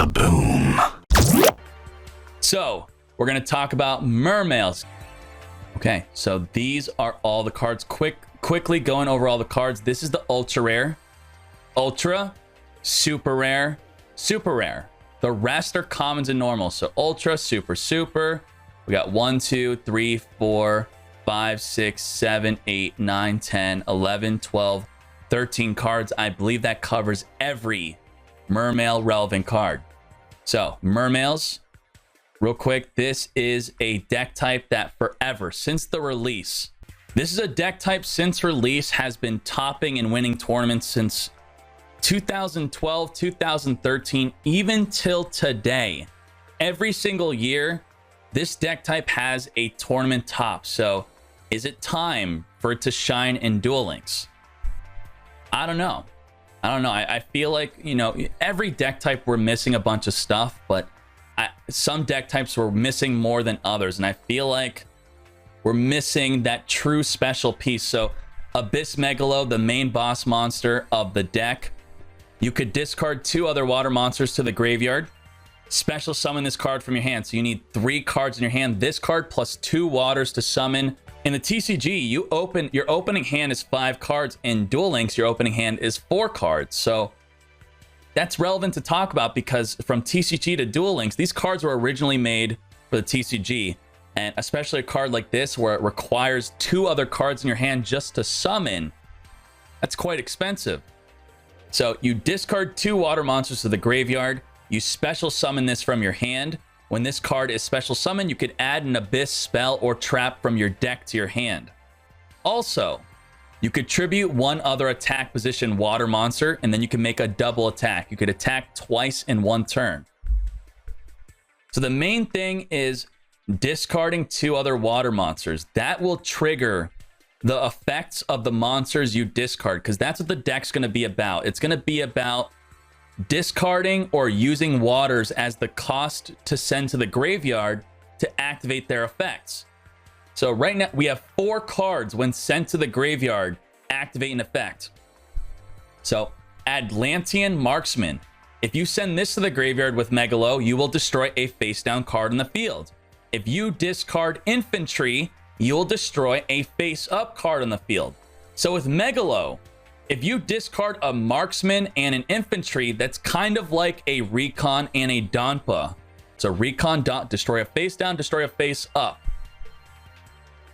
Kaboom. So we're going to talk about Mermails. Okay, so these are all the cards. Quickly going over all the cards. This is the ultra rare, ultra, super rare, super rare. The rest are commons and normals. So ultra, super, super. We got 1, 2, 3, 4, 5, 6, 7, 8, 9, 10, 11, 12, 13 cards. I believe that covers every Mermail relevant card. So Mermails, real quick, this is a deck type that forever, since the release, this is a deck type since release has been topping and winning tournaments since 2012, 2013, even till today. Every single year, this deck type has a tournament top. So is it time for it to shine in Duel Links? I don't know. I feel like, you know, every deck type we're missing a bunch of stuff, but some deck types were missing more than others. And I feel like we're missing that true special piece. So Abyss Megalo, the main boss monster of the deck, you could discard 2 other water monsters to the graveyard, special summon this card from your hand. So you need 3 cards in your hand. This card plus 2 waters to summon. In the TCG, your opening hand is 5 cards. In Duel Links, your opening hand is 4 cards. So that's relevant to talk about because from TCG to Duel Links, these cards were originally made for the TCG. And especially a card like this where it requires 2 other cards in your hand just to summon, that's quite expensive. So you discard 2 water monsters to the graveyard. You special summon this from your hand. When this card is special summoned, you could add an Abyss spell or trap from your deck to your hand. Also, you could tribute 1 other attack position water monster, and then you can make a double attack. You could attack twice in 1 turn. So the main thing is discarding 2 other water monsters. That will trigger the effects of the monsters you discard, because that's what the deck's going to be about. It's going to be about discarding or using waters as the cost to send to the graveyard to activate their effects. So right now we have 4 cards when sent to the graveyard activate an effect. So Atlantean Marksman. If you send this to the graveyard with Megalo, you will destroy a face down card in the field. If you discard Infantry, you will destroy a face up card on the field. So with Megalo, if you discard a Marksman and an Infantry, that's kind of like a Recon and a Donpa. So Recon, destroy a face down, destroy a face up.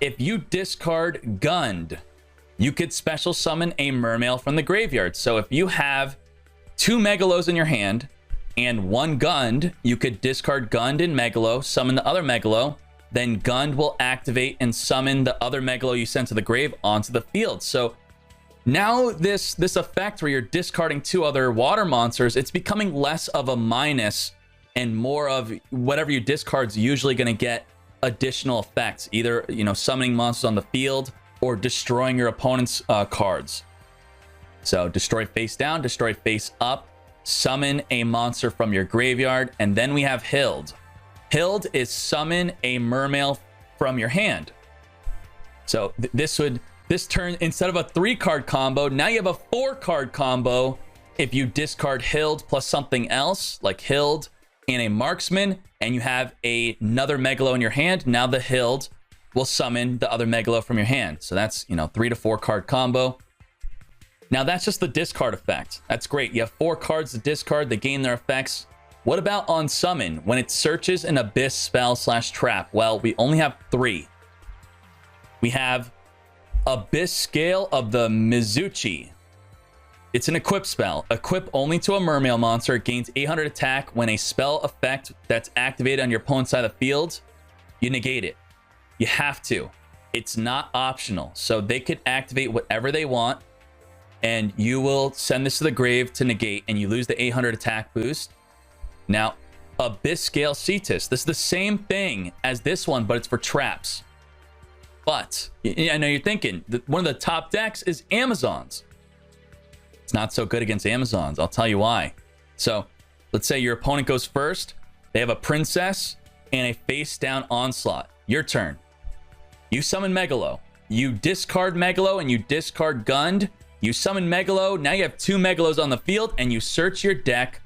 If you discard Gund, you could special summon a Mermail from the graveyard. So if you have 2 Megalos in your hand and 1 Gund, you could discard Gund and Megalo, summon the other Megalo, then Gund will activate and summon the other Megalo you sent to the grave onto the field. So now this effect where you're discarding 2 other water monsters, it's becoming less of a minus and more of whatever you discard is usually going to get additional effects, either, you know, summoning monsters on the field or destroying your opponent's cards. So destroy face down, destroy face up, summon a monster from your graveyard, and then we have Hild. Hild is summon a Mermail from your hand. So this turn, instead of a 3-card combo, now you have a 4-card combo if you discard Hild plus something else, like Hild and a Marksman, and you have another Megalo in your hand. Now the Hild will summon the other Megalo from your hand. So that's, you know, 3 to 4 card combo. Now that's just the discard effect. That's great. You have 4 cards to discard, they gain their effects. What about on summon? When it searches an Abyss spell / trap, well, we only have 3. We have Abyss Scale of the Mizuchi. It's an equip spell. Equip only to a Mermail monster. It gains 800 attack. When a spell effect that's activated on your opponent's side of the field, you negate it. You have to. It's not optional. So they could activate whatever they want, and you will send this to the grave to negate, and you lose the 800 attack boost. Now, Abyss Scale Cetus. This is the same thing as this one, but it's for traps. But I know you're thinking, one of the top decks is Amazons. It's not so good against Amazons. I'll tell you why. So let's say your opponent goes first. They have a princess and a face down onslaught. Your turn. You summon Megalo. You discard Megalo and you discard Gund. You summon Megalo. Now you have 2 Megalos on the field, and you search your deck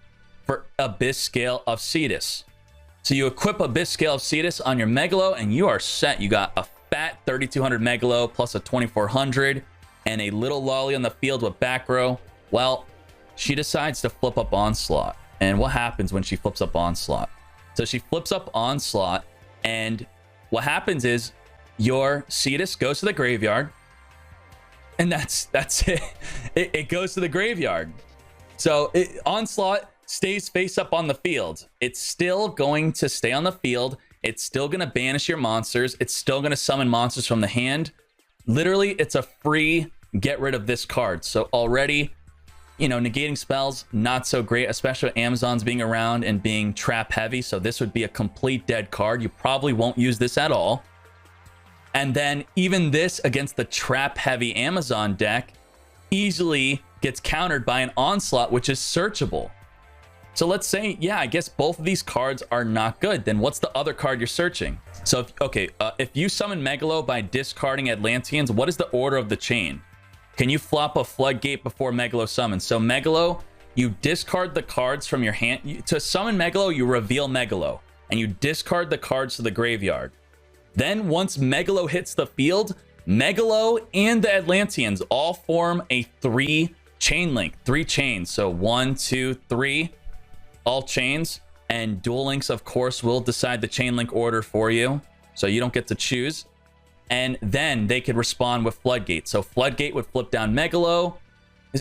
for Abyss Scale of Cetus. So you equip Abyss Scale of Cetus on your Megalo, and you are set. You got a fat 3200 Megalo plus a 2400 and a little lolly on the field with back row. Well, she decides to flip up Onslaught. And what happens when she flips up Onslaught? So she flips up Onslaught, and what happens is your Cetus goes to the graveyard, and that's it. It goes to the graveyard. So Onslaught stays face up on the field. It's still going to stay on the field. It's still going to banish your monsters. It's still going to summon monsters from the hand. Literally, it's a free get rid of this card. So already, you know, negating spells, not so great, especially with Amazons being around and being trap heavy. So this would be a complete dead card. You probably won't use this at all. And then even this against the trap heavy Amazon deck easily gets countered by an Onslaught, which is searchable. So let's say, yeah, I guess both of these cards are not good. Then what's the other card you're searching? So, if you summon Megalo by discarding Atlanteans, what is the order of the chain? Can you flop a Floodgate before Megalo summons? So Megalo, you discard the cards from your hand. To summon Megalo, you reveal Megalo, and you discard the cards to the graveyard. Then once Megalo hits the field, Megalo and the Atlanteans all form a 3 chain link, 3 chains. So 1, 2, 3, all chains. And Duel Links, of course, will decide the chain link order for you. So you don't get to choose. And then they could respond with Floodgate. So Floodgate would flip down Megalo.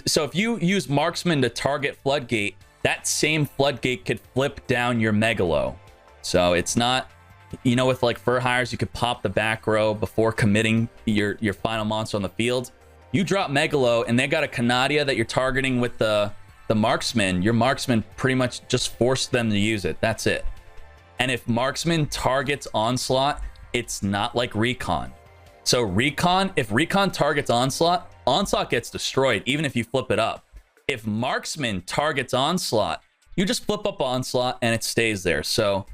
So if you use Marksman to target Floodgate, that same Floodgate could flip down your Megalo. So it's not, you know, with like Fur Hires, you could pop the back row before committing your final monster on the field. You drop Megalo and they got a Canadia that you're targeting with the Marksman. Your Marksman pretty much just forced them to use it. That's it. And if Marksman targets Onslaught, it's not like Recon. So if Recon targets Onslaught, Onslaught gets destroyed even if you flip it up. If Marksman targets Onslaught, you just flip up Onslaught and it stays there. So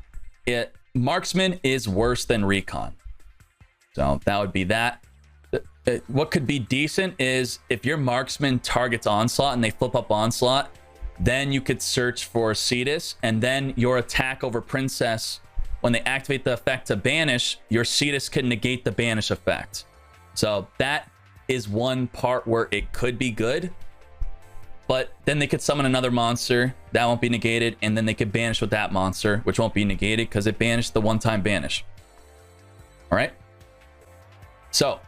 Marksman is worse than Recon. So that would be that. What could be decent is if your Marksman targets Onslaught and they flip up Onslaught, then you could search for Cetus, and then your attack over Princess, when they activate the effect to banish, your Cetus can negate the banish effect. So that is one part where it could be good, but then they could summon another monster that won't be negated, and then they could banish with that monster, which won't be negated because it banished the one-time banish. All right. So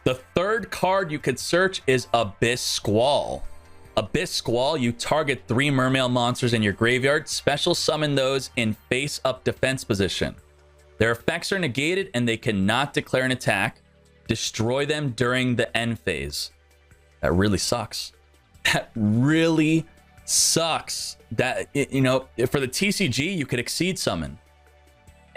the third card you could search is Abyss Squall. Abyss Squall, you target 3 Mermail monsters in your graveyard, special summon those in face-up defense position. Their effects are negated and they cannot declare an attack. Destroy them during the end phase. That really sucks. That really sucks. That, you know, for the TCG, you could Exceed Summon.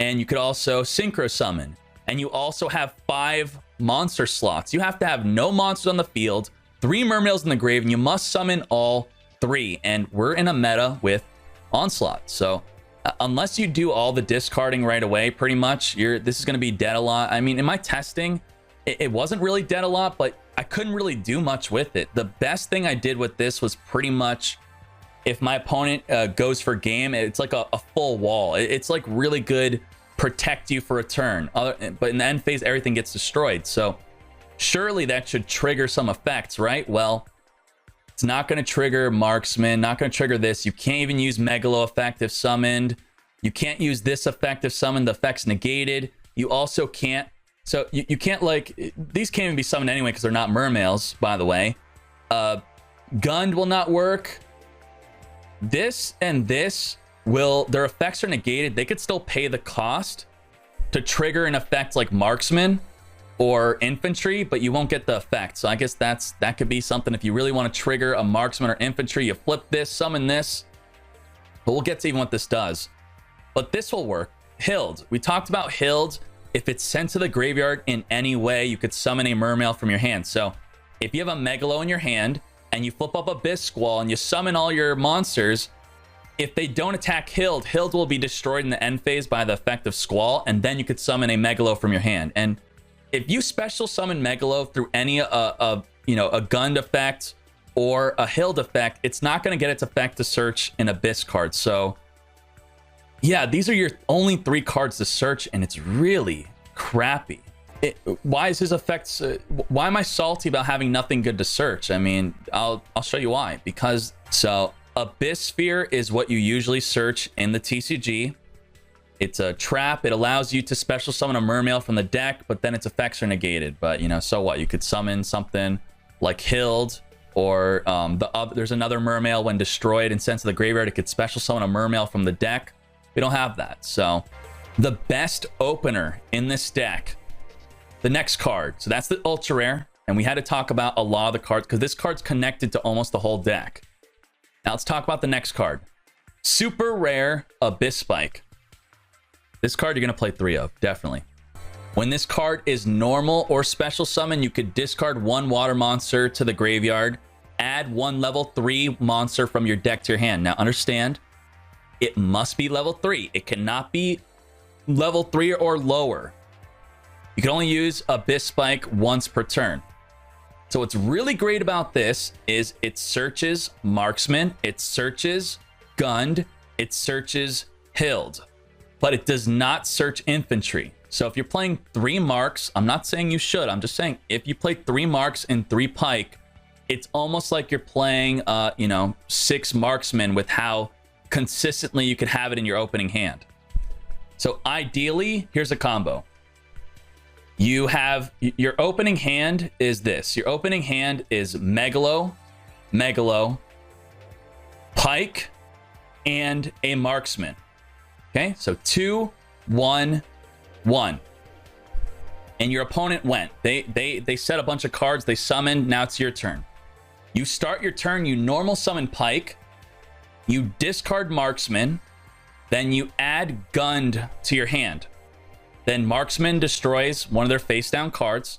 And you could also Synchro Summon. And you also have 5 monster slots. You have to have no monsters on the field, 3 Mermails in the grave, and you must summon all 3. And we're in a meta with Onslaught. So unless you do all the discarding right away, pretty much, this is going to be dead a lot. I mean, in my testing, it wasn't really dead a lot, but I couldn't really do much with it. The best thing I did with this was pretty much, if my opponent goes for game, it's like a full wall. It's like really good, protect you for a turn. But in the end phase, everything gets destroyed. So surely that should trigger some effects, right? Well, it's not going to trigger Marksman, not going to trigger this. You can't even use Megalo effect if summoned. You can't use this effect if summoned. The effect's negated. You also can't. So you can't, like, these can't even be summoned anyway because they're not Mermails, by the way. Gunned will not work. This and this their effects are negated. They could still pay the cost to trigger an effect like Marksman or Infantry, but you won't get the effect. So I guess that could be something. If you really want to trigger a Marksman or Infantry, you flip this, summon this. But we'll get to even what this does. But this will work. Hild. We talked about Hild. If it's sent to the graveyard in any way, you could summon a Mermail from your hand. So if you have a Megalo in your hand and you flip up Abyss Squall and you summon all your monsters, if they don't attack Hild, Hild will be destroyed in the end phase by the effect of Squall, and then you could summon a Megalo from your hand. And if you special summon Megalo through any a gunned effect or a Hild effect, it's not going to get its effect to search an Abyss card. So yeah, these are your only 3 cards to search, and it's really crappy. Why is his effects? Why am I salty about having nothing good to search? I mean, I'll show you why. Because so Abyss Sphere is what you usually search in the TCG. It's a trap. It allows you to special summon a Mermail from the deck, but then its effects are negated. But you know, so what? You could summon something like Hild, or there's another Mermail when destroyed and sent to the graveyard. It could special summon a Mermail from the deck. We don't have that. So the best opener in this deck, the next card. So that's the ultra rare, and we had to talk about a lot of the cards because this card's connected to almost the whole deck. Now let's talk about the next card. Super rare Abyss Spike. This card you're going to play 3 of, definitely. When this card is normal or special summon, you could discard 1 water monster to the graveyard, add 1 level 3 monster from your deck to your hand. Now understand, it must be level 3. It cannot be level 3 or lower. You can only use Abyss Spike once per turn. So what's really great about this is it searches Marksman, it searches Gund, it searches Hild, but it does not search Infantry. So if you're playing 3 marks, I'm not saying you should, I'm just saying if you play 3 marks and 3 pike, it's almost like you're playing, 6 marksmen with how consistently you could have it in your opening hand. So ideally, here's a combo. You have your opening hand is this. Your opening hand is Megalo, Pike, and a Marksman. Okay, so 2, 1, 1. And your opponent went. They set a bunch of cards, they summoned, now it's your turn. You start your turn, you normal summon Pike, you discard Marksman, then you add Gund to your hand. Then Marksman destroys one of their face down cards,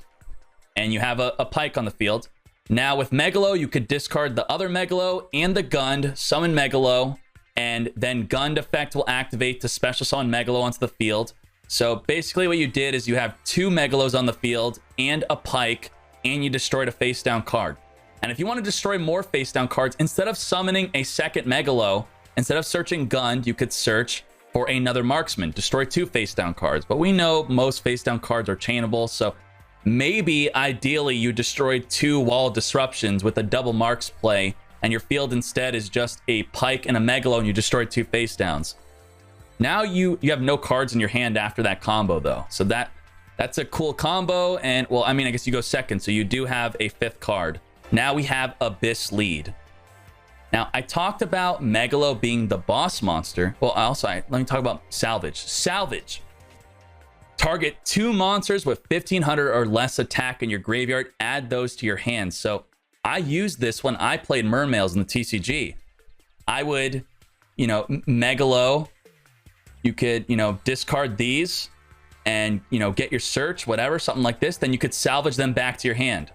and you have a Pike on the field. Now with Megalo, you could discard the other Megalo and the Gund, summon Megalo, and then Gund effect will activate to special summon Megalo onto the field. So basically what you did is you have 2 Megalos on the field and a Pike, and you destroyed a face down card. And if you want to destroy more face down cards, instead of summoning a second Megalo, instead of searching Gund, you could search for another Marksman, destroy 2 face down cards. But we know most face down cards are chainable, so maybe ideally you destroyed 2 wall disruptions with a double marks play, and your field instead is just a Pike and a Megalo, and you destroyed 2 face downs. Now you have no cards in your hand after that combo though, so that's a cool combo. And well, I mean, I guess you go second, so you do have a 5th card. Now we have Abyss Lead. Now, I talked about Megalo being the boss monster. Well, also, let me talk about Salvage. Salvage. Target 2 monsters with 1500 or less attack in your graveyard. Add those to your hand. So I used this when I played Mermails in the TCG. I would, Megalo. You could, discard these and, get your search, whatever, something like this. Then you could salvage them back to your hand.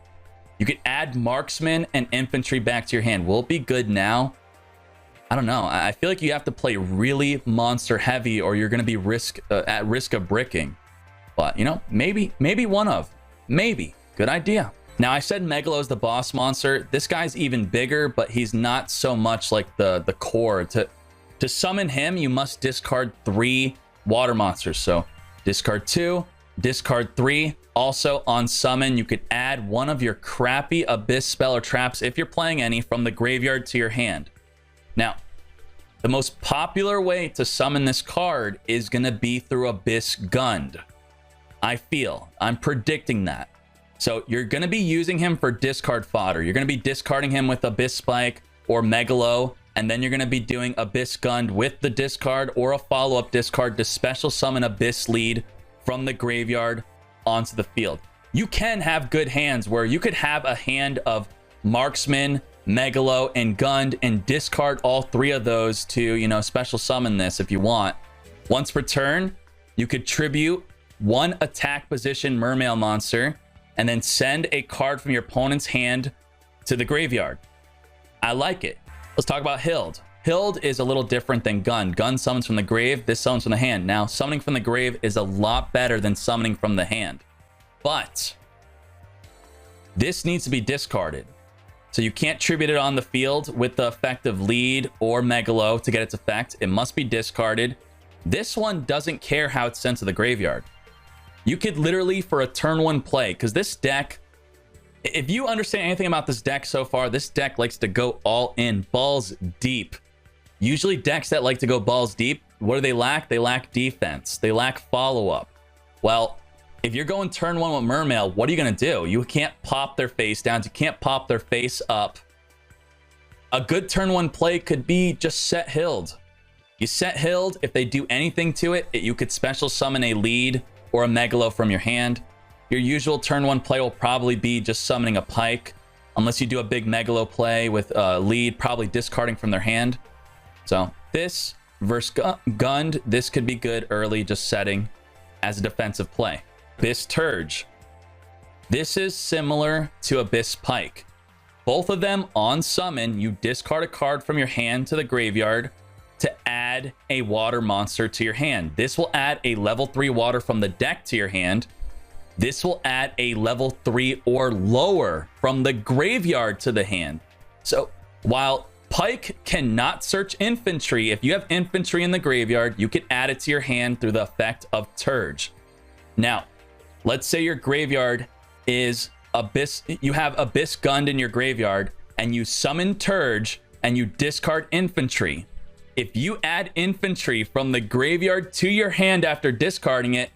You could add Marksman and Infantry back to your hand. Will it be good now? I don't know. I feel like you have to play really monster heavy or you're going to be at risk of bricking. But, maybe one of. Maybe. Good idea. Now, I said Megalo is the boss monster. This guy's even bigger, but he's not so much like the core. To summon him, you must discard 3 water monsters. So discard 2, discard 3. Also on summon, you could add one of your crappy Abyss spell or traps, if you're playing any, from the graveyard to your hand. Now, the most popular way to summon this card is going to be through Abyss Gund. I'm predicting that. So you're going to be using him for discard fodder. You're going to be discarding him with Abyss Spike or Megalo, and then you're going to be doing Abyss Gund with the discard or a follow-up discard to special summon Abyss Lead from the graveyard onto the field. You can have good hands where you could have a hand of Marksman, Megalo, and Gund and discard all 3 of those to, special summon this if you want. Once per turn, you could tribute 1 attack position Mermail monster and then send a card from your opponent's hand to the graveyard. I like it. Let's talk about Hild. Hild is a little different than Gund. Gund summons from the grave, this summons from the hand. Now, summoning from the grave is a lot better than summoning from the hand. But this needs to be discarded. So you can't tribute it on the field with the effect of lead or Megalo to get its effect. It must be discarded. This one doesn't care how it's sent to the graveyard. You could literally, for a turn 1 play, because this deck, if you understand anything about this deck so far, this deck likes to go all in, balls deep. Usually decks that like to go balls deep, what do they lack? They lack defense. They lack follow-up. Well, if you're going turn 1 with Mermail, what are you going to do? You can't pop their face down. You can't pop their face up. A good turn 1 play could be just set Hild. You set Hild. If they do anything to it, you could special summon a lead or a Megalo from your hand. Your usual turn 1 play will probably be just summoning a Pike. Unless you do a big Megalo play with a lead, probably discarding from their hand. So this versus Gund, this could be good early, just setting as a defensive play. Abyss Turd. This is similar to Abyss Pike. Both of them on summon, you discard a card from your hand to the graveyard to add a water monster to your hand. This will add a level 3 water from the deck to your hand. This will add a level 3 or lower from the graveyard to the hand. So while Pike cannot search infantry, if you have infantry in the graveyard, you can add it to your hand through the effect of Turd. Now, let's say your graveyard is Abyss, you have Abyss Gund in your graveyard, and you summon Turd, and you discard infantry. If you add infantry from the graveyard to your hand after discarding it,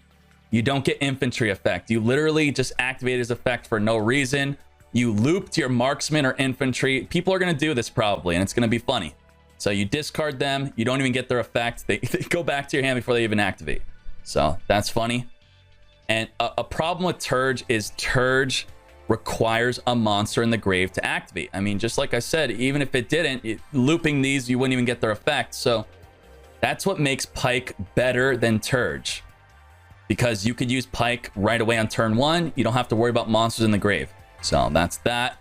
you don't get infantry effect. You literally just activate his effect for no reason. You looped your marksman or infantry. People are going to do this probably, and it's going to be funny. So you discard them. You don't even get their effect. They go back to your hand before they even activate. So that's funny. And a problem with Turd is Turd requires a monster in the grave to activate. I mean, just like I said, even if it didn't, looping these, you wouldn't even get their effect. So that's what makes Pike better than Turd. Because you could use Pike right away on turn 1. You don't have to worry about monsters in the grave. So that's that.